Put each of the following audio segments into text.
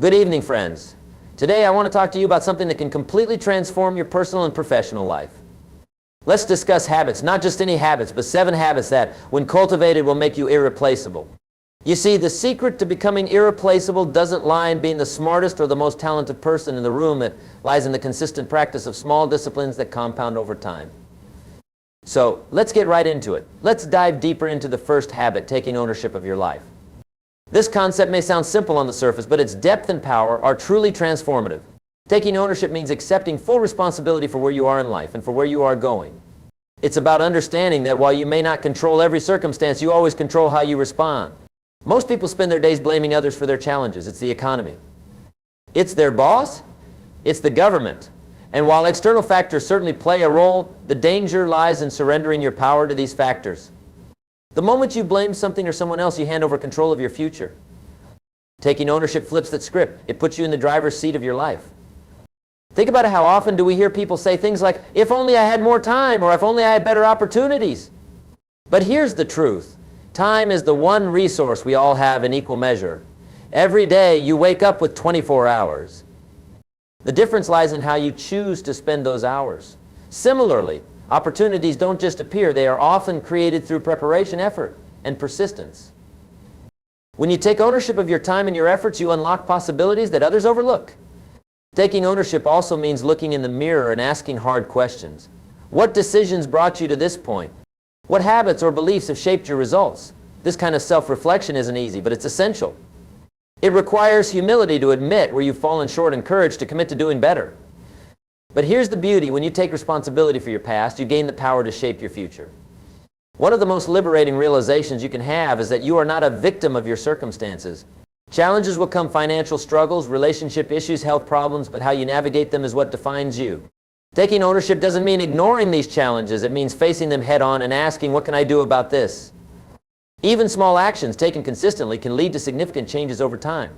Good evening, friends. Today I want to talk to you about something that can completely transform your personal and professional life. Let's discuss habits, not just any habits, but 7 habits that, when cultivated, will make you irreplaceable. You see, the secret to becoming irreplaceable doesn't lie in being the smartest or the most talented person in the room. It lies in the consistent practice of small disciplines that compound over time. So let's get right into it. Let's dive deeper into the first habit, taking ownership of your life. This concept may sound simple on the surface, but its depth and power are truly transformative. Taking ownership means accepting full responsibility for where you are in life and for where you are going. It's about understanding that while you may not control every circumstance, you always control how you respond. Most people spend their days blaming others for their challenges. It's the economy. It's their boss. It's the government. And while external factors certainly play a role, the danger lies in surrendering your power to these factors. The moment you blame something or someone else, you hand over control of your future. Taking ownership flips that script. It puts you in the driver's seat of your life. Think about how often do we hear people say things like, if only I had more time, or if only I had better opportunities. But here's the truth. Time is the one resource we all have in equal measure. Every day you wake up with 24 hours. The difference lies in how you choose to spend those hours. Similarly, opportunities don't just appear. They are often created through preparation, effort, and persistence. When you take ownership of your time and your efforts, you unlock possibilities that others overlook. Taking ownership also means looking in the mirror and asking hard questions. What decisions brought you to this point? What habits or beliefs have shaped your results? This kind of self-reflection isn't easy, but it's essential. It requires humility to admit where you've fallen short and courage to commit to doing better. But here's the beauty. When you take responsibility for your past, you gain the power to shape your future. One of the most liberating realizations you can have is that you are not a victim of your circumstances. Challenges will come, financial struggles, relationship issues, health problems, but how you navigate them is what defines you. Taking ownership doesn't mean ignoring these challenges. It means facing them head on and asking, what can I do about this? Even small actions taken consistently can lead to significant changes over time.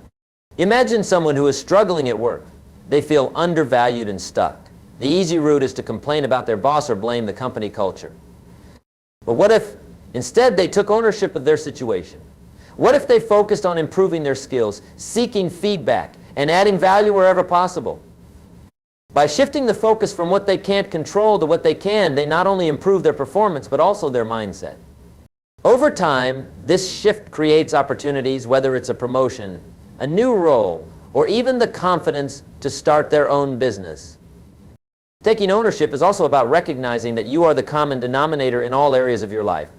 Imagine someone who is struggling at work. They feel undervalued and stuck. The easy route is to complain about their boss or blame the company culture. But what if instead they took ownership of their situation? What if they focused on improving their skills, seeking feedback, and adding value wherever possible? By shifting the focus from what they can't control to what they can, they not only improve their performance, but also their mindset. Over time, this shift creates opportunities, whether it's a promotion, a new role, or even the confidence to start their own business. Taking ownership is also about recognizing that you are the common denominator in all areas of your life.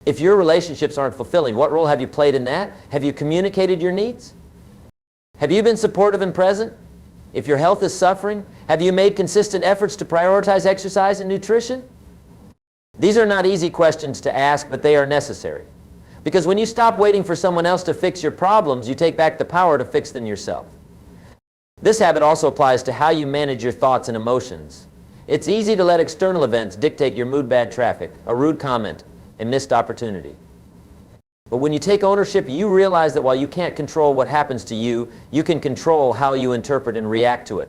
If your relationships aren't fulfilling, what role have you played in that? Have you communicated your needs? Have you been supportive and present? If your health is suffering, have you made consistent efforts to prioritize exercise and nutrition? These are not easy questions to ask, but they are necessary. Because when you stop waiting for someone else to fix your problems, you take back the power to fix them yourself. This habit also applies to how you manage your thoughts and emotions. It's easy to let external events dictate your mood, bad traffic, a rude comment, a missed opportunity. But when you take ownership, you realize that while you can't control what happens to you, you can control how you interpret and react to it.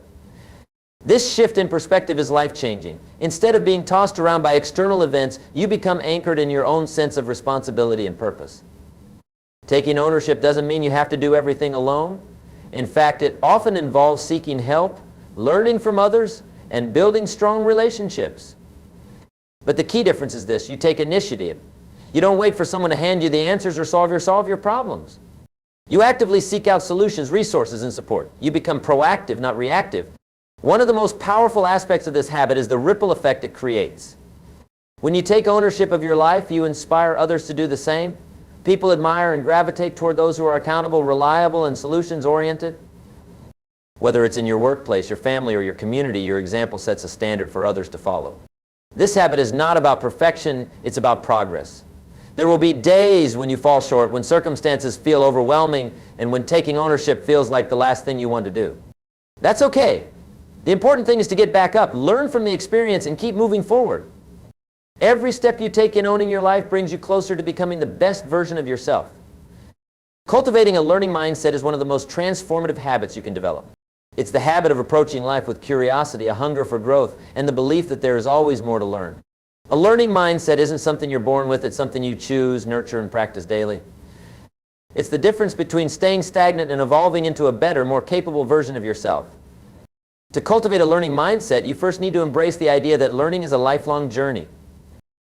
This shift in perspective is life-changing. Instead of being tossed around by external events, you become anchored in your own sense of responsibility and purpose. Taking ownership doesn't mean you have to do everything alone. In fact, it often involves seeking help, learning from others, and building strong relationships. But the key difference is this: you take initiative. You don't wait for someone to hand you the answers or solve your problems. You actively seek out solutions, resources, and support. You become proactive, not reactive. One of the most powerful aspects of this habit is the ripple effect it creates. When you take ownership of your life, you inspire others to do the same. People admire and gravitate toward those who are accountable, reliable, and solutions-oriented. Whether it's in your workplace, your family, or your community, your example sets a standard for others to follow. This habit is not about perfection, it's about progress. There will be days when you fall short, when circumstances feel overwhelming, and when taking ownership feels like the last thing you want to do. That's okay. The important thing is to get back up, learn from the experience, and keep moving forward. Every step you take in owning your life brings you closer to becoming the best version of yourself. Cultivating a learning mindset is one of the most transformative habits you can develop. It's the habit of approaching life with curiosity, a hunger for growth, and the belief that there is always more to learn. A learning mindset isn't something you're born with, it's something you choose, nurture, and practice daily. It's the difference between staying stagnant and evolving into a better, more capable version of yourself. To cultivate a learning mindset, you first need to embrace the idea that learning is a lifelong journey.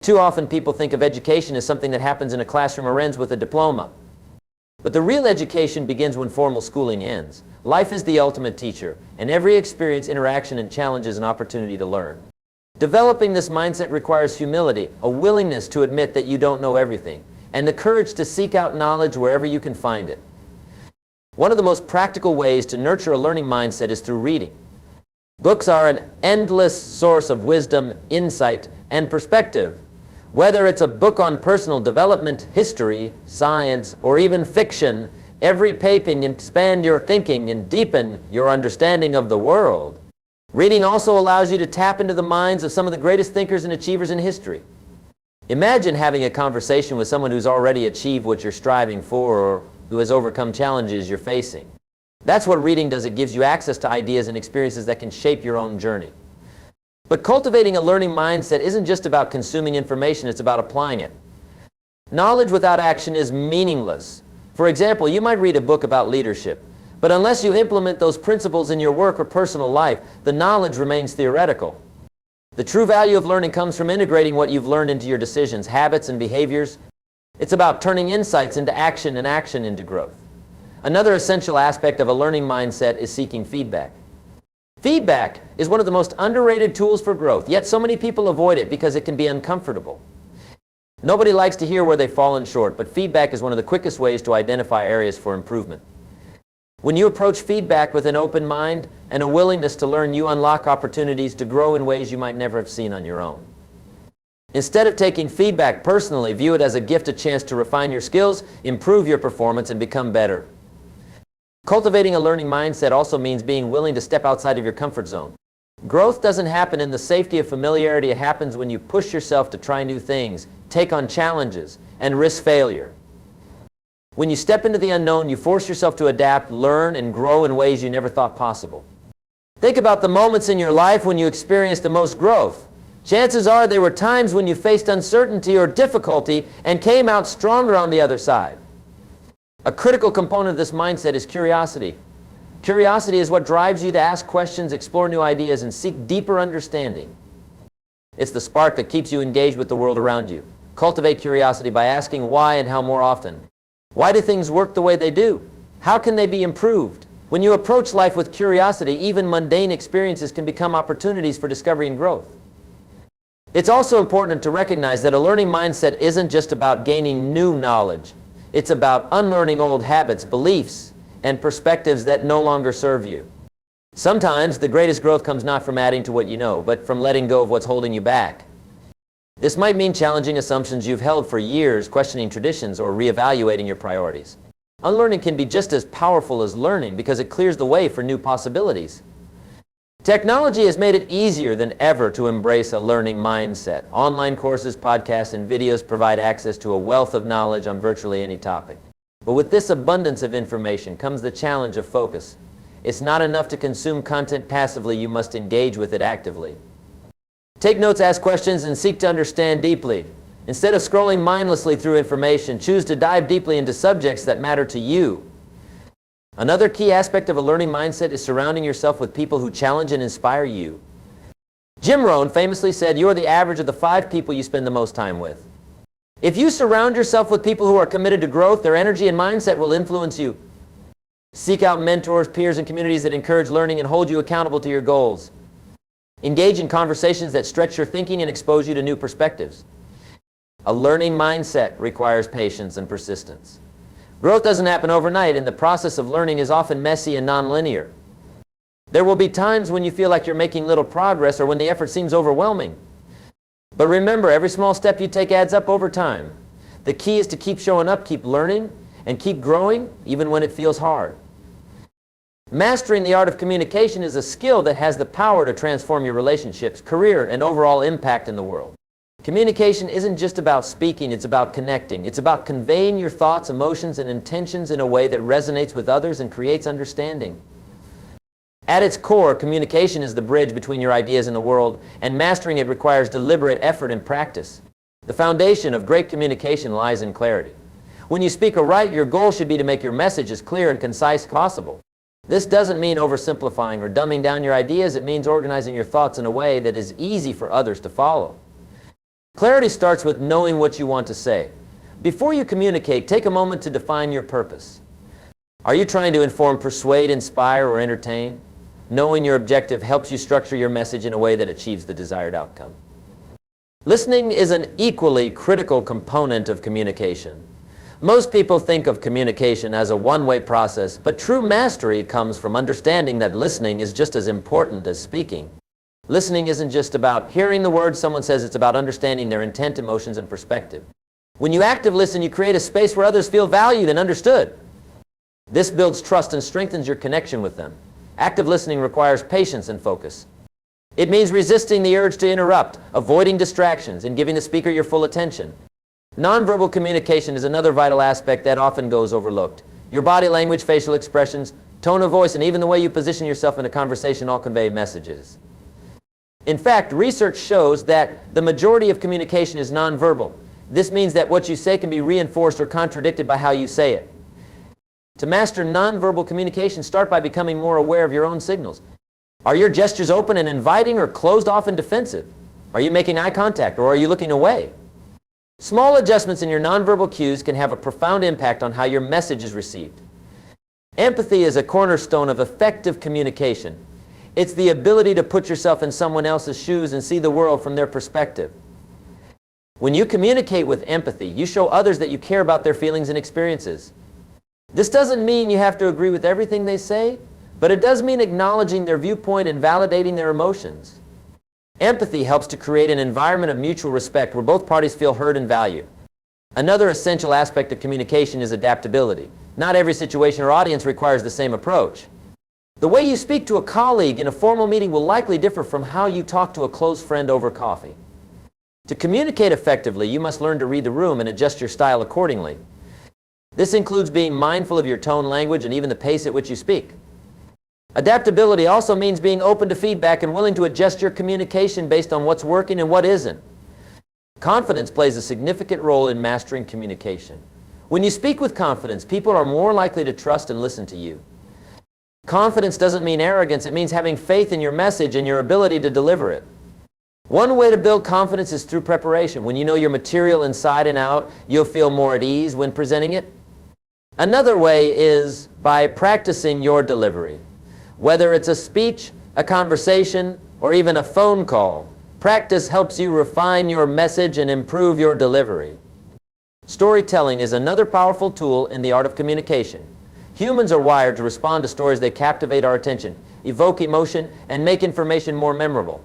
Too often people think of education as something that happens in a classroom or ends with a diploma. But the real education begins when formal schooling ends. Life is the ultimate teacher, and every experience, interaction, and challenge is an opportunity to learn. Developing this mindset requires humility, a willingness to admit that you don't know everything, and the courage to seek out knowledge wherever you can find it. One of the most practical ways to nurture a learning mindset is through reading. Books are an endless source of wisdom, insight, and perspective. Whether it's a book on personal development, history, science, or even fiction, every page can expand your thinking and deepen your understanding of the world. Reading also allows you to tap into the minds of some of the greatest thinkers and achievers in history. Imagine having a conversation with someone who's already achieved what you're striving for or who has overcome challenges you're facing. That's what reading does. It gives you access to ideas and experiences that can shape your own journey. But cultivating a learning mindset isn't just about consuming information, it's about applying it. Knowledge without action is meaningless. For example, you might read a book about leadership, but unless you implement those principles in your work or personal life, the knowledge remains theoretical. The true value of learning comes from integrating what you've learned into your decisions, habits, and behaviors. It's about turning insights into action and action into growth. Another essential aspect of a learning mindset is seeking feedback. Feedback is one of the most underrated tools for growth, yet so many people avoid it because it can be uncomfortable. Nobody likes to hear where they've fallen short, but feedback is one of the quickest ways to identify areas for improvement. When you approach feedback with an open mind and a willingness to learn, you unlock opportunities to grow in ways you might never have seen on your own. Instead of taking feedback personally, view it as a gift, a chance to refine your skills, improve your performance, and become better. Cultivating a learning mindset also means being willing to step outside of your comfort zone. Growth doesn't happen in the safety of familiarity. It happens when you push yourself to try new things, take on challenges, and risk failure. When you step into the unknown, you force yourself to adapt, learn, and grow in ways you never thought possible. Think about the moments in your life when you experienced the most growth. Chances are there were times when you faced uncertainty or difficulty and came out stronger on the other side. A critical component of this mindset is curiosity. Curiosity is what drives you to ask questions, explore new ideas, and seek deeper understanding. It's the spark that keeps you engaged with the world around you. Cultivate curiosity by asking why and how more often. Why do things work the way they do? How can they be improved? When you approach life with curiosity, even mundane experiences can become opportunities for discovery and growth. It's also important to recognize that a learning mindset isn't just about gaining new knowledge. It's about unlearning old habits, beliefs, and perspectives that no longer serve you. Sometimes the greatest growth comes not from adding to what you know, but from letting go of what's holding you back. This might mean challenging assumptions you've held for years, questioning traditions, or reevaluating your priorities. Unlearning can be just as powerful as learning because it clears the way for new possibilities. Technology has made it easier than ever to embrace a learning mindset. Online courses, podcasts, and videos provide access to a wealth of knowledge on virtually any topic. But with this abundance of information comes the challenge of focus. It's not enough to consume content passively, you must engage with it actively. Take notes, ask questions, and seek to understand deeply. Instead of scrolling mindlessly through information, choose to dive deeply into subjects that matter to you. Another key aspect of a learning mindset is surrounding yourself with people who challenge and inspire you. Jim Rohn famously said, "You are the average of the 5 people you spend the most time with." If you surround yourself with people who are committed to growth, their energy and mindset will influence you. Seek out mentors, peers, and communities that encourage learning and hold you accountable to your goals. Engage in conversations that stretch your thinking and expose you to new perspectives. A learning mindset requires patience and persistence. Growth doesn't happen overnight, and the process of learning is often messy and nonlinear. There will be times when you feel like you're making little progress or when the effort seems overwhelming. But remember, every small step you take adds up over time. The key is to keep showing up, keep learning, and keep growing even when it feels hard. Mastering the art of communication is a skill that has the power to transform your relationships, career, and overall impact in the world. Communication isn't just about speaking, it's about connecting. It's about conveying your thoughts, emotions, and intentions in a way that resonates with others and creates understanding. At its core, communication is the bridge between your ideas and the world, and mastering it requires deliberate effort and practice. The foundation of great communication lies in clarity. When you speak or write, your goal should be to make your message as clear and concise as possible. This doesn't mean oversimplifying or dumbing down your ideas. It means organizing your thoughts in a way that is easy for others to follow. Clarity starts with knowing what you want to say. Before you communicate, take a moment to define your purpose. Are you trying to inform, persuade, inspire, or entertain? Knowing your objective helps you structure your message in a way that achieves the desired outcome. Listening is an equally critical component of communication. Most people think of communication as a one-way process, but true mastery comes from understanding that listening is just as important as speaking. Listening isn't just about hearing the words someone says, it's about understanding their intent, emotions, and perspective. When you actively listen, you create a space where others feel valued and understood. This builds trust and strengthens your connection with them. Active listening requires patience and focus. It means resisting the urge to interrupt, avoiding distractions, and giving the speaker your full attention. Nonverbal communication is another vital aspect that often goes overlooked. Your body language, facial expressions, tone of voice, and even the way you position yourself in a conversation all convey messages. In fact, research shows that the majority of communication is nonverbal. This means that what you say can be reinforced or contradicted by how you say it. To master nonverbal communication, start by becoming more aware of your own signals. Are your gestures open and inviting or closed off and defensive? Are you making eye contact or are you looking away? Small adjustments in your nonverbal cues can have a profound impact on how your message is received. Empathy is a cornerstone of effective communication. It's the ability to put yourself in someone else's shoes and see the world from their perspective. When you communicate with empathy, you show others that you care about their feelings and experiences. This doesn't mean you have to agree with everything they say, but it does mean acknowledging their viewpoint and validating their emotions. Empathy helps to create an environment of mutual respect where both parties feel heard and valued. Another essential aspect of communication is adaptability. Not every situation or audience requires the same approach. The way you speak to a colleague in a formal meeting will likely differ from how you talk to a close friend over coffee. To communicate effectively, you must learn to read the room and adjust your style accordingly. This includes being mindful of your tone, language, and even the pace at which you speak. Adaptability also means being open to feedback and willing to adjust your communication based on what's working and what isn't. Confidence plays a significant role in mastering communication. When you speak with confidence, people are more likely to trust and listen to you. Confidence doesn't mean arrogance. It means having faith in your message and your ability to deliver it. One way to build confidence is through preparation. When you know your material inside and out, you'll feel more at ease when presenting it. Another way is by practicing your delivery. Whether it's a speech, a conversation, or even a phone call, practice helps you refine your message and improve your delivery. Storytelling is another powerful tool in the art of communication. Humans are wired to respond to stories that captivate our attention, evoke emotion, and make information more memorable.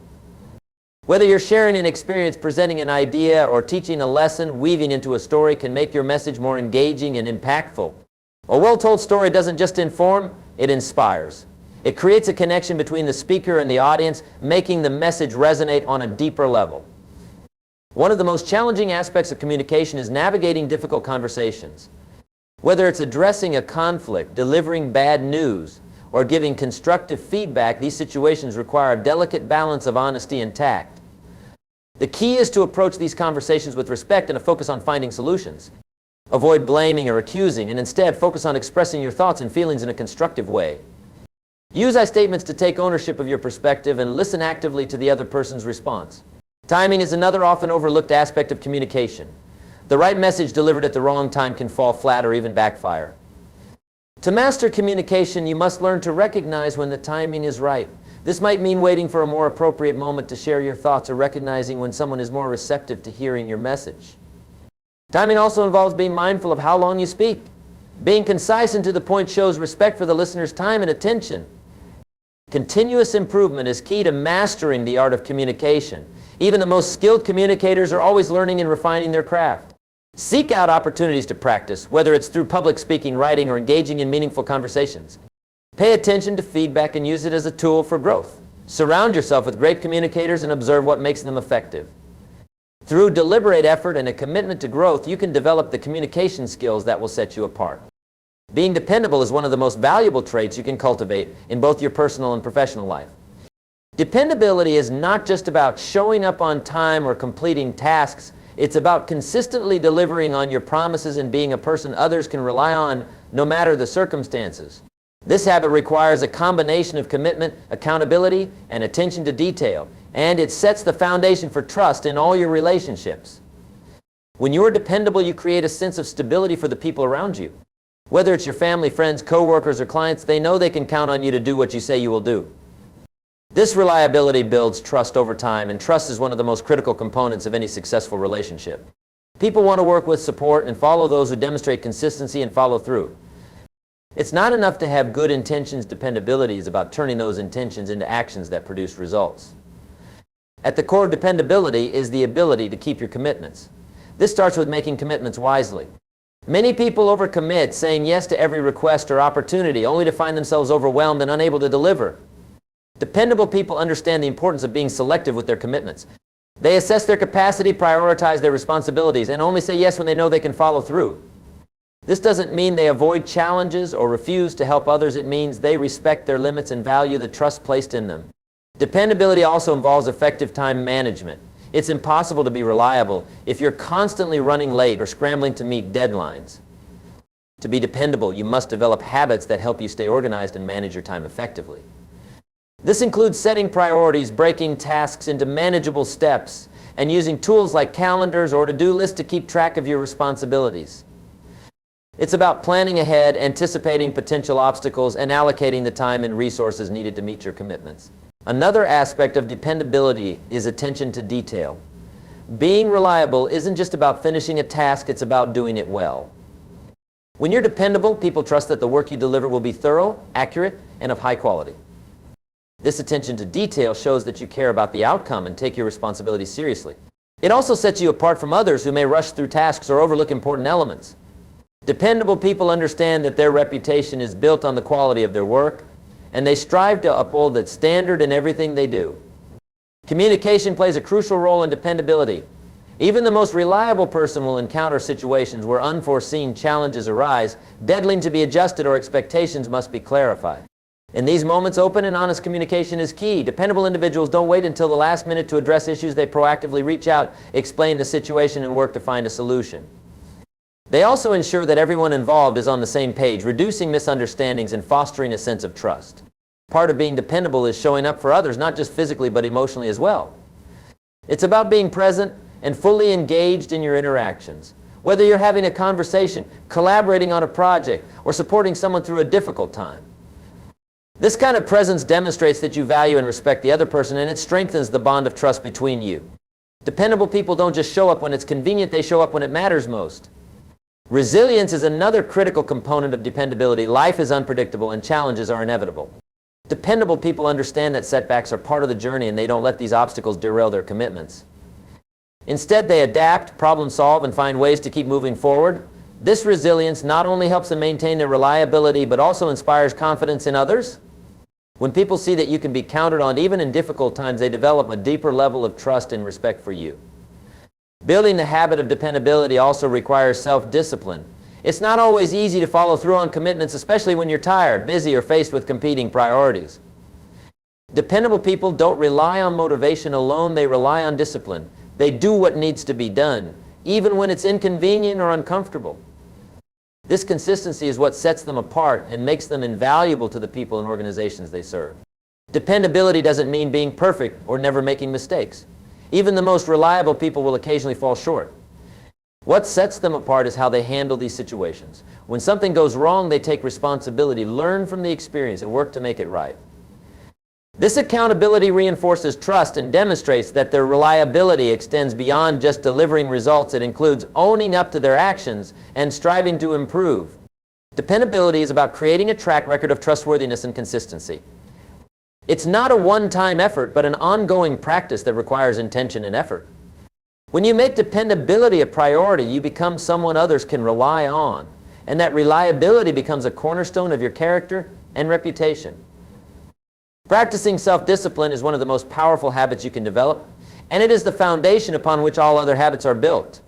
Whether you're sharing an experience, presenting an idea, or teaching a lesson, weaving into a story can make your message more engaging and impactful. A well-told story doesn't just inform, it inspires. It creates a connection between the speaker and the audience, making the message resonate on a deeper level. One of the most challenging aspects of communication is navigating difficult conversations. Whether it's addressing a conflict, delivering bad news, or giving constructive feedback, these situations require a delicate balance of honesty and tact. The key is to approach these conversations with respect and a focus on finding solutions. Avoid blaming or accusing, and instead focus on expressing your thoughts and feelings in a constructive way. Use I statements to take ownership of your perspective and listen actively to the other person's response. Timing is another often overlooked aspect of communication. The right message delivered at the wrong time can fall flat or even backfire. To master communication, you must learn to recognize when the timing is right. This might mean waiting for a more appropriate moment to share your thoughts or recognizing when someone is more receptive to hearing your message. Timing also involves being mindful of how long you speak. Being concise and to the point shows respect for the listener's time and attention. Continuous improvement is key to mastering the art of communication. Even the most skilled communicators are always learning and refining their craft. Seek out opportunities to practice, whether it's through public speaking, writing, or engaging in meaningful conversations. Pay attention to feedback and use it as a tool for growth. Surround yourself with great communicators and observe what makes them effective. Through deliberate effort and a commitment to growth, you can develop the communication skills that will set you apart. Being dependable is one of the most valuable traits you can cultivate in both your personal and professional life. Dependability is not just about showing up on time or completing tasks. It's about consistently delivering on your promises and being a person others can rely on no matter the circumstances. This habit requires a combination of commitment, accountability, and attention to detail, and it sets the foundation for trust in all your relationships. When you're dependable, you create a sense of stability for the people around you. Whether it's your family, friends, coworkers, or clients, they know they can count on you to do what you say you will do. This reliability builds trust over time, and trust is one of the most critical components of any successful relationship. People want to work with, support, and follow those who demonstrate consistency and follow through. It's not enough to have good intentions. Dependability is about turning those intentions into actions that produce results. At the core of dependability is the ability to keep your commitments. This starts with making commitments wisely. Many people overcommit, saying yes to every request or opportunity, only to find themselves overwhelmed and unable to deliver. Dependable people understand the importance of being selective with their commitments. They assess their capacity, prioritize their responsibilities, and only say yes when they know they can follow through. This doesn't mean they avoid challenges or refuse to help others. It means they respect their limits and value the trust placed in them. Dependability also involves effective time management. It's impossible to be reliable if you're constantly running late or scrambling to meet deadlines. To be dependable, you must develop habits that help you stay organized and manage your time effectively. This includes setting priorities, breaking tasks into manageable steps, and using tools like calendars or to-do lists to keep track of your responsibilities. It's about planning ahead, anticipating potential obstacles, and allocating the time and resources needed to meet your commitments. Another aspect of dependability is attention to detail. Being reliable isn't just about finishing a task, it's about doing it well. When you're dependable, people trust that the work you deliver will be thorough, accurate, and of high quality. This attention to detail shows that you care about the outcome and take your responsibilities seriously. It also sets you apart from others who may rush through tasks or overlook important elements. Dependable people understand that their reputation is built on the quality of their work, and they strive to uphold that standard in everything they do. Communication plays a crucial role in dependability. Even the most reliable person will encounter situations where unforeseen challenges arise, deadlines to be adjusted, or expectations must be clarified. In these moments, open and honest communication is key. Dependable individuals don't wait until the last minute to address issues. They proactively reach out, explain the situation, and work to find a solution. They also ensure that everyone involved is on the same page, reducing misunderstandings and fostering a sense of trust. Part of being dependable is showing up for others, not just physically but emotionally as well. It's about being present and fully engaged in your interactions. Whether you're having a conversation, collaborating on a project, or supporting someone through a difficult time. This kind of presence demonstrates that you value and respect the other person, and it strengthens the bond of trust between you. Dependable people don't just show up when it's convenient, they show up when it matters most. Resilience is another critical component of dependability. Life is unpredictable and challenges are inevitable. Dependable people understand that setbacks are part of the journey, and they don't let these obstacles derail their commitments. Instead, they adapt, problem solve, and find ways to keep moving forward. This resilience not only helps them maintain their reliability, but also inspires confidence in others. When people see that you can be counted on even in difficult times, they develop a deeper level of trust and respect for you. Building the habit of dependability also requires self-discipline. It's not always easy to follow through on commitments, especially when you're tired, busy, or faced with competing priorities. Dependable people don't rely on motivation alone, they rely on discipline. They do what needs to be done, even when it's inconvenient or uncomfortable. This consistency is what sets them apart and makes them invaluable to the people and organizations they serve. Dependability doesn't mean being perfect or never making mistakes. Even the most reliable people will occasionally fall short. What sets them apart is how they handle these situations. When something goes wrong, they take responsibility, learn from the experience, and work to make it right. This accountability reinforces trust and demonstrates that their reliability extends beyond just delivering results. It includes owning up to their actions and striving to improve. Dependability is about creating a track record of trustworthiness and consistency. It's not a one-time effort, but an ongoing practice that requires intention and effort. When you make dependability a priority, you become someone others can rely on, and that reliability becomes a cornerstone of your character and reputation. Practicing self-discipline is one of the most powerful habits you can develop, and it is the foundation upon which all other habits are built.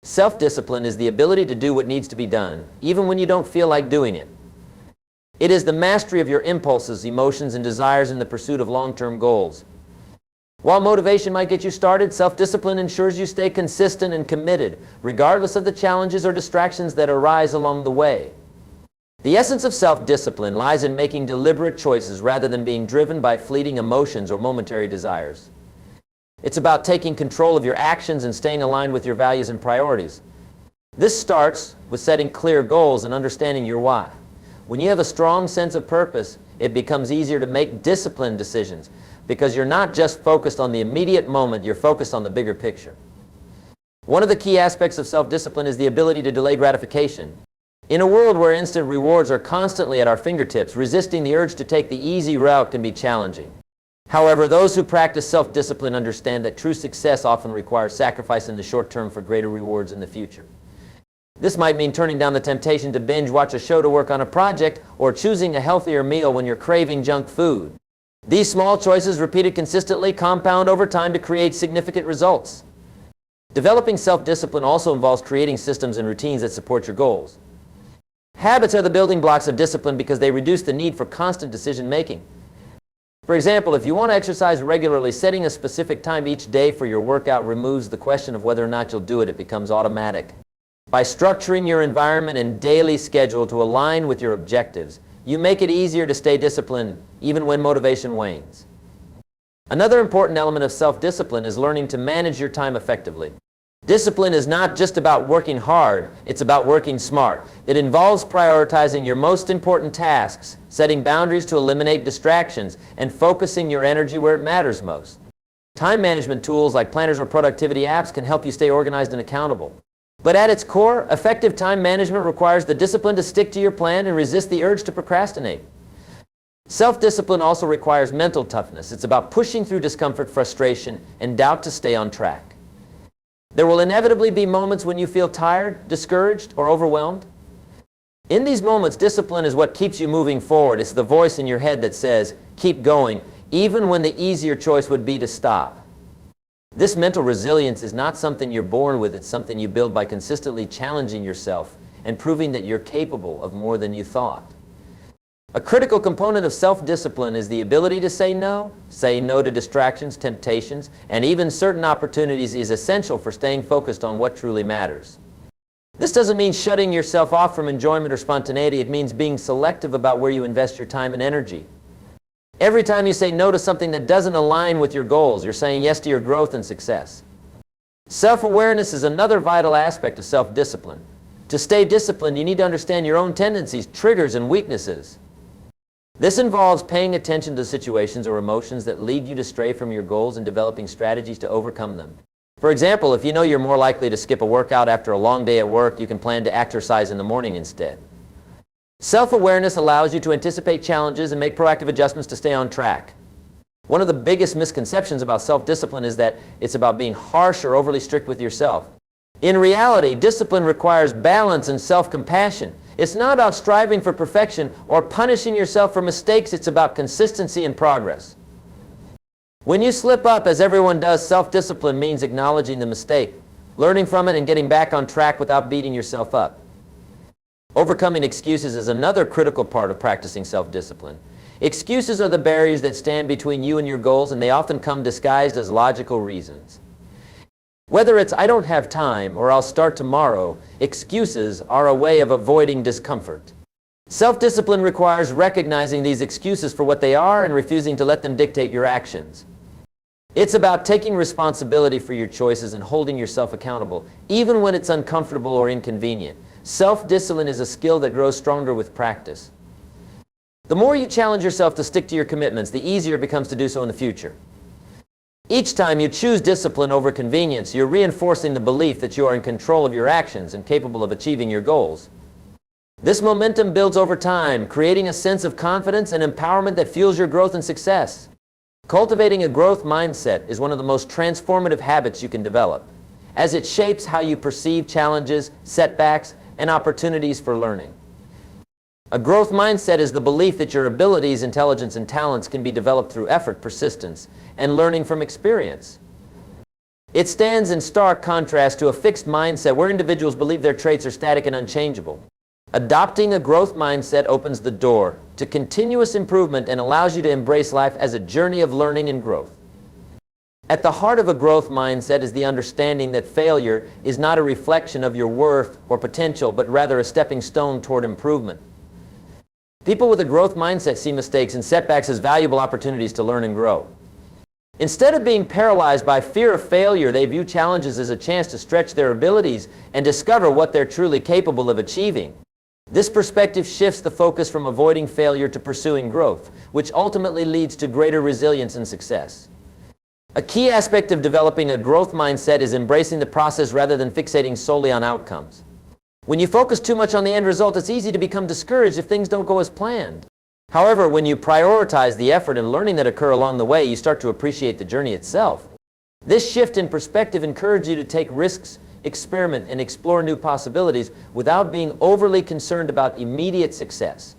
Self-discipline is the ability to do what needs to be done, even when you don't feel like doing it. It is the mastery of your impulses, emotions, and desires in the pursuit of long-term goals. While motivation might get you started, self-discipline ensures you stay consistent and committed, regardless of the challenges or distractions that arise along the way. The essence of self-discipline lies in making deliberate choices rather than being driven by fleeting emotions or momentary desires. It's about taking control of your actions and staying aligned with your values and priorities. This starts with setting clear goals and understanding your why. When you have a strong sense of purpose, it becomes easier to make disciplined decisions because you're not just focused on the immediate moment, you're focused on the bigger picture. One of the key aspects of self-discipline is the ability to delay gratification. In a world where instant rewards are constantly at our fingertips, resisting the urge to take the easy route can be challenging. However, those who practice self-discipline understand that true success often requires sacrifice in the short term for greater rewards in the future. This might mean turning down the temptation to binge watch a show to work on a project or choosing a healthier meal when you're craving junk food. These small choices, repeated consistently, compound over time to create significant results. Developing self-discipline also involves creating systems and routines that support your goals. Habits are the building blocks of discipline because they reduce the need for constant decision-making. For example, if you want to exercise regularly, setting a specific time each day for your workout removes the question of whether or not you'll do it. It becomes automatic. By structuring your environment and daily schedule to align with your objectives, you make it easier to stay disciplined even when motivation wanes. Another important element of self-discipline is learning to manage your time effectively. Discipline is not just about working hard, it's about working smart. It involves prioritizing your most important tasks, setting boundaries to eliminate distractions, and focusing your energy where it matters most. Time management tools like planners or productivity apps can help you stay organized and accountable. But at its core, effective time management requires the discipline to stick to your plan and resist the urge to procrastinate. Self-discipline also requires mental toughness. It's about pushing through discomfort, frustration, and doubt to stay on track. There will inevitably be moments when you feel tired, discouraged, or overwhelmed. In these moments, discipline is what keeps you moving forward. It's the voice in your head that says, keep going, even when the easier choice would be to stop. This mental resilience is not something you're born with, it's something you build by consistently challenging yourself and proving that you're capable of more than you thought. A critical component of self-discipline is the ability to say no to distractions, temptations, and even certain opportunities is essential for staying focused on what truly matters. This doesn't mean shutting yourself off from enjoyment or spontaneity. It means being selective about where you invest your time and energy. Every time you say no to something that doesn't align with your goals, you're saying yes to your growth and success. Self-awareness is another vital aspect of self-discipline. To stay disciplined, you need to understand your own tendencies, triggers, and weaknesses. This involves paying attention to situations or emotions that lead you to stray from your goals and developing strategies to overcome them. For example, if you know you're more likely to skip a workout after a long day at work, you can plan to exercise in the morning instead. Self-awareness allows you to anticipate challenges and make proactive adjustments to stay on track. One of the biggest misconceptions about self-discipline is that it's about being harsh or overly strict with yourself. In reality, discipline requires balance and self-compassion. It's not about striving for perfection or punishing yourself for mistakes. It's about consistency and progress. When you slip up, as everyone does, self-discipline means acknowledging the mistake, learning from it, and getting back on track without beating yourself up. Overcoming excuses is another critical part of practicing self-discipline. Excuses are the barriers that stand between you and your goals, and they often come disguised as logical reasons. Whether it's "I don't have time" or "I'll start tomorrow," excuses are a way of avoiding discomfort. Self-discipline requires recognizing these excuses for what they are and refusing to let them dictate your actions. It's about taking responsibility for your choices and holding yourself accountable, even when it's uncomfortable or inconvenient. Self-discipline is a skill that grows stronger with practice. The more you challenge yourself to stick to your commitments, the easier it becomes to do so in the future. Each time you choose discipline over convenience, you're reinforcing the belief that you are in control of your actions and capable of achieving your goals. This momentum builds over time, creating a sense of confidence and empowerment that fuels your growth and success. Cultivating a growth mindset is one of the most transformative habits you can develop, as it shapes how you perceive challenges, setbacks, and opportunities for learning. A growth mindset is the belief that your abilities, intelligence, and talents can be developed through effort, persistence, and learning from experience. It stands in stark contrast to a fixed mindset where individuals believe their traits are static and unchangeable. Adopting a growth mindset opens the door to continuous improvement and allows you to embrace life as a journey of learning and growth. At the heart of a growth mindset is the understanding that failure is not a reflection of your worth or potential, but rather a stepping stone toward improvement. People with a growth mindset see mistakes and setbacks as valuable opportunities to learn and grow. Instead of being paralyzed by fear of failure, they view challenges as a chance to stretch their abilities and discover what they're truly capable of achieving. This perspective shifts the focus from avoiding failure to pursuing growth, which ultimately leads to greater resilience and success. A key aspect of developing a growth mindset is embracing the process rather than fixating solely on outcomes. When you focus too much on the end result, it's easy to become discouraged if things don't go as planned. However, when you prioritize the effort and learning that occur along the way, you start to appreciate the journey itself. This shift in perspective encourages you to take risks, experiment, and explore new possibilities without being overly concerned about immediate success.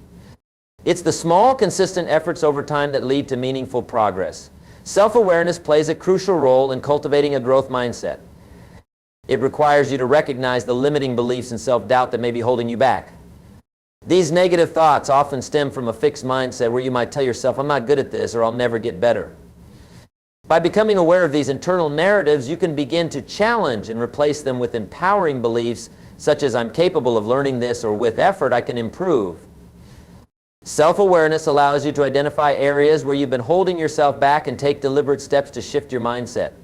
It's the small, consistent efforts over time that lead to meaningful progress. Self-awareness plays a crucial role in cultivating a growth mindset. It requires you to recognize the limiting beliefs and self-doubt that may be holding you back. These negative thoughts often stem from a fixed mindset where you might tell yourself, I'm not good at this, or I'll never get better. By becoming aware of these internal narratives, you can begin to challenge and replace them with empowering beliefs such as I'm capable of learning this, or with effort I can improve. Self-awareness allows you to identify areas where you've been holding yourself back and take deliberate steps to shift your mindset.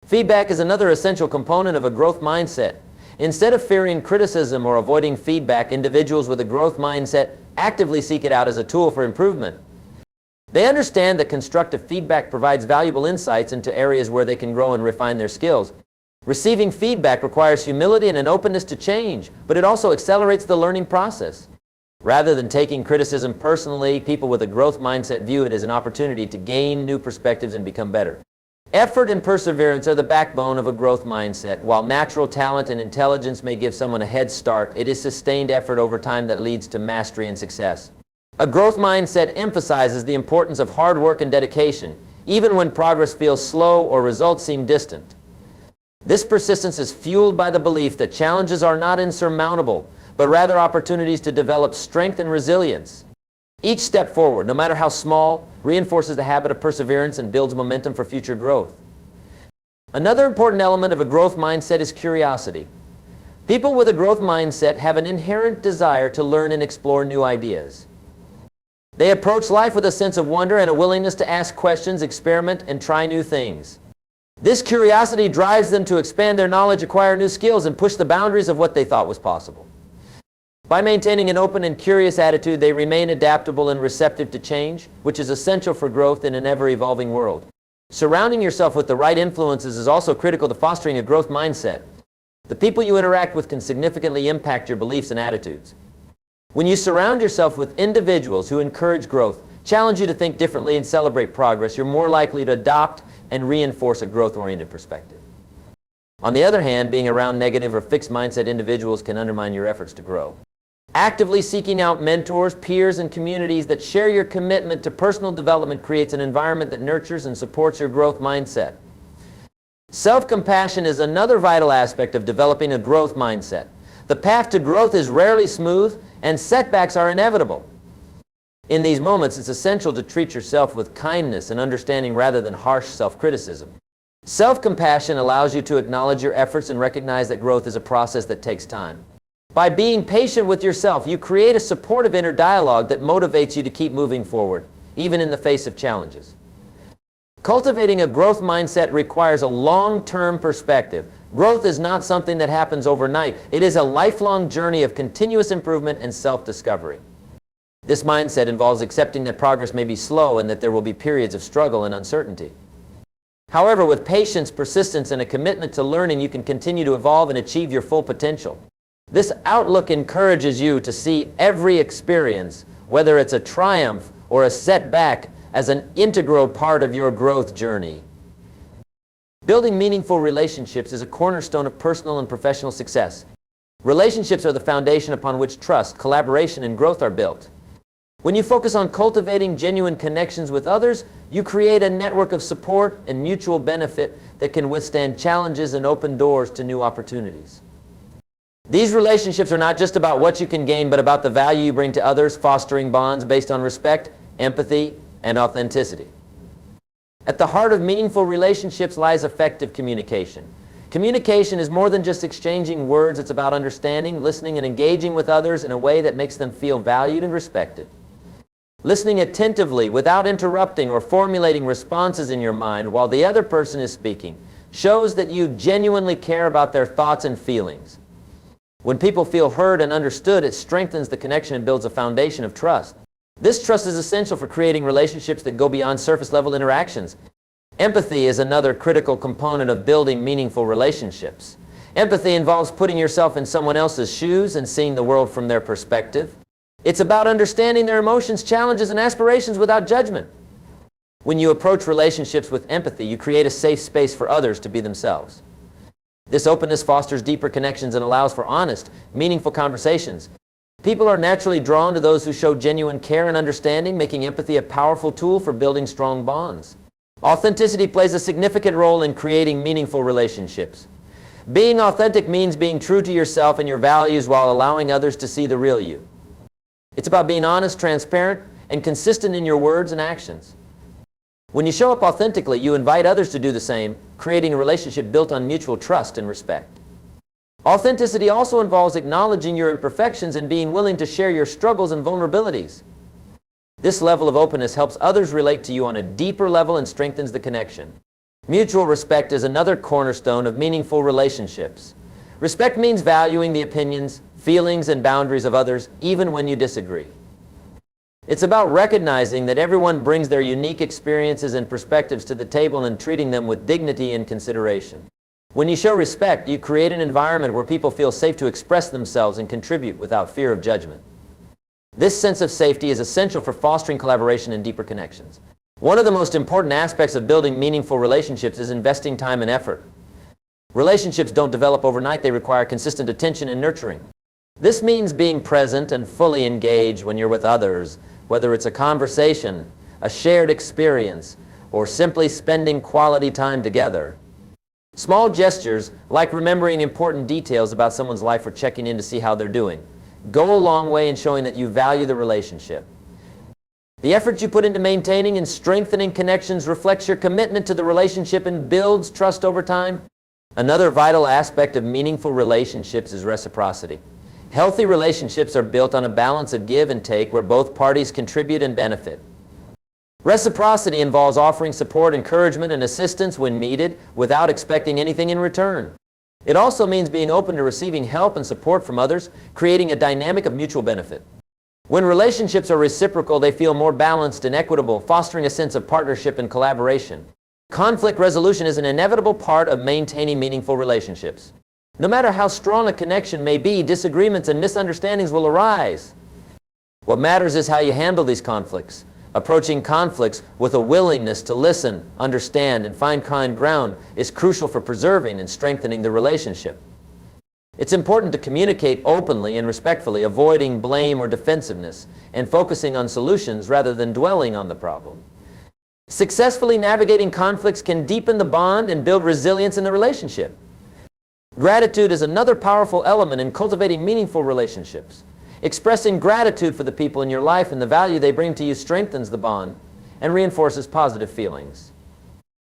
Feedback is another essential component of a growth mindset. Instead of fearing criticism or avoiding feedback, individuals with a growth mindset actively seek it out as a tool for improvement. They understand that constructive feedback provides valuable insights into areas where they can grow and refine their skills. Receiving feedback requires humility and an openness to change, but it also accelerates the learning process. Rather than taking criticism personally, people with a growth mindset view it as an opportunity to gain new perspectives and become better. Effort and perseverance are the backbone of a growth mindset. While natural talent and intelligence may give someone a head start, it is sustained effort over time that leads to mastery and success. A growth mindset emphasizes the importance of hard work and dedication, even when progress feels slow or results seem distant. This persistence is fueled by the belief that challenges are not insurmountable, but rather opportunities to develop strength and resilience. Each step forward, no matter how small, reinforces the habit of perseverance and builds momentum for future growth. Another important element of a growth mindset is curiosity. People with a growth mindset have an inherent desire to learn and explore new ideas. They approach life with a sense of wonder and a willingness to ask questions, experiment, and try new things. This curiosity drives them to expand their knowledge, acquire new skills, and push the boundaries of what they thought was possible. By maintaining an open and curious attitude, they remain adaptable and receptive to change, which is essential for growth in an ever-evolving world. Surrounding yourself with the right influences is also critical to fostering a growth mindset. The people you interact with can significantly impact your beliefs and attitudes. When you surround yourself with individuals who encourage growth, challenge you to think differently, and celebrate progress, you're more likely to adopt and reinforce a growth-oriented perspective. On the other hand, being around negative or fixed mindset individuals can undermine your efforts to grow. Actively seeking out mentors, peers, and communities that share your commitment to personal development creates an environment that nurtures and supports your growth mindset. Self-compassion is another vital aspect of developing a growth mindset. The path to growth is rarely smooth, and setbacks are inevitable. In these moments, it's essential to treat yourself with kindness and understanding rather than harsh self-criticism. Self-compassion allows you to acknowledge your efforts and recognize that growth is a process that takes time. By being patient with yourself, you create a supportive inner dialogue that motivates you to keep moving forward, even in the face of challenges. Cultivating a growth mindset requires a long-term perspective. Growth is not something that happens overnight. It is a lifelong journey of continuous improvement and self-discovery. This mindset involves accepting that progress may be slow and that there will be periods of struggle and uncertainty. However, with patience, persistence, and a commitment to learning, you can continue to evolve and achieve your full potential. This outlook encourages you to see every experience, whether it's a triumph or a setback, as an integral part of your growth journey. Building meaningful relationships is a cornerstone of personal and professional success. Relationships are the foundation upon which trust, collaboration, and growth are built. When you focus on cultivating genuine connections with others, you create a network of support and mutual benefit that can withstand challenges and open doors to new opportunities. These relationships are not just about what you can gain, but about the value you bring to others, fostering bonds based on respect, empathy, and authenticity. At the heart of meaningful relationships lies effective communication. Communication is more than just exchanging words. It's about understanding, listening, and engaging with others in a way that makes them feel valued and respected. Listening attentively without interrupting or formulating responses in your mind while the other person is speaking shows that you genuinely care about their thoughts and feelings. When people feel heard and understood, it strengthens the connection and builds a foundation of trust. This trust is essential for creating relationships that go beyond surface-level interactions. Empathy is another critical component of building meaningful relationships. Empathy involves putting yourself in someone else's shoes and seeing the world from their perspective. It's about understanding their emotions, challenges, and aspirations without judgment. When you approach relationships with empathy, you create a safe space for others to be themselves. This openness fosters deeper connections and allows for honest, meaningful conversations. People are naturally drawn to those who show genuine care and understanding, making empathy a powerful tool for building strong bonds. Authenticity plays a significant role in creating meaningful relationships. Being authentic means being true to yourself and your values while allowing others to see the real you. It's about being honest, transparent, and consistent in your words and actions. When you show up authentically, you invite others to do the same, creating a relationship built on mutual trust and respect. Authenticity also involves acknowledging your imperfections and being willing to share your struggles and vulnerabilities. This level of openness helps others relate to you on a deeper level and strengthens the connection. Mutual respect is another cornerstone of meaningful relationships. Respect means valuing the opinions, feelings, and boundaries of others, even when you disagree. It's about recognizing that everyone brings their unique experiences and perspectives to the table and treating them with dignity and consideration. When you show respect, you create an environment where people feel safe to express themselves and contribute without fear of judgment. This sense of safety is essential for fostering collaboration and deeper connections. One of the most important aspects of building meaningful relationships is investing time and effort. Relationships don't develop overnight. They require consistent attention and nurturing. This means being present and fully engaged when you're with others, whether it's a conversation, a shared experience, or simply spending quality time together. Small gestures, like remembering important details about someone's life or checking in to see how they're doing, go a long way in showing that you value the relationship. The effort you put into maintaining and strengthening connections reflects your commitment to the relationship and builds trust over time. Another vital aspect of meaningful relationships is reciprocity. Healthy relationships are built on a balance of give and take where both parties contribute and benefit. Reciprocity involves offering support, encouragement, and assistance when needed without expecting anything in return. It also means being open to receiving help and support from others, creating a dynamic of mutual benefit. When relationships are reciprocal, they feel more balanced and equitable, fostering a sense of partnership and collaboration. Conflict resolution is an inevitable part of maintaining meaningful relationships. No matter how strong a connection may be, disagreements and misunderstandings will arise. What matters is how you handle these conflicts. Approaching conflicts with a willingness to listen, understand, and find common ground is crucial for preserving and strengthening the relationship. It's important to communicate openly and respectfully, avoiding blame or defensiveness, and focusing on solutions rather than dwelling on the problem. Successfully navigating conflicts can deepen the bond and build resilience in the relationship. Gratitude is another powerful element in cultivating meaningful relationships. Expressing gratitude for the people in your life and the value they bring to you strengthens the bond and reinforces positive feelings.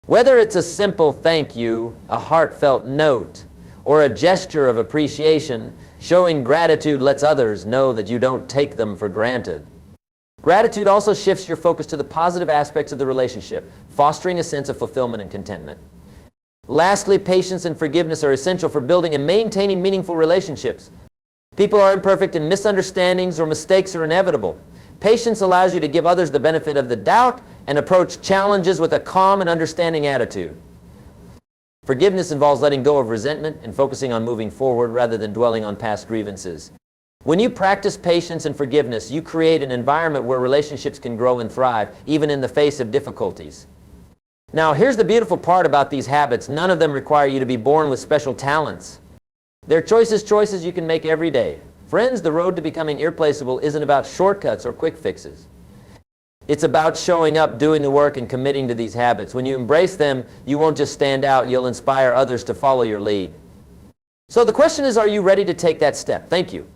Whether it's a simple thank you, a heartfelt note, or a gesture of appreciation, showing gratitude lets others know that you don't take them for granted. Gratitude also shifts your focus to the positive aspects of the relationship, fostering a sense of fulfillment and contentment. Lastly, patience and forgiveness are essential for building and maintaining meaningful relationships. People are imperfect and misunderstandings or mistakes are inevitable. Patience allows you to give others the benefit of the doubt and approach challenges with a calm and understanding attitude. Forgiveness involves letting go of resentment and focusing on moving forward rather than dwelling on past grievances. When you practice patience and forgiveness, you create an environment where relationships can grow and thrive, even in the face of difficulties. Now, here's the beautiful part about these habits. None of them require you to be born with special talents. They're choices you can make every day. Friends, the road to becoming irreplaceable isn't about shortcuts or quick fixes. It's about showing up, doing the work, and committing to these habits. When you embrace them, you won't just stand out, you'll inspire others to follow your lead. So the question is, are you ready to take that step? Thank you.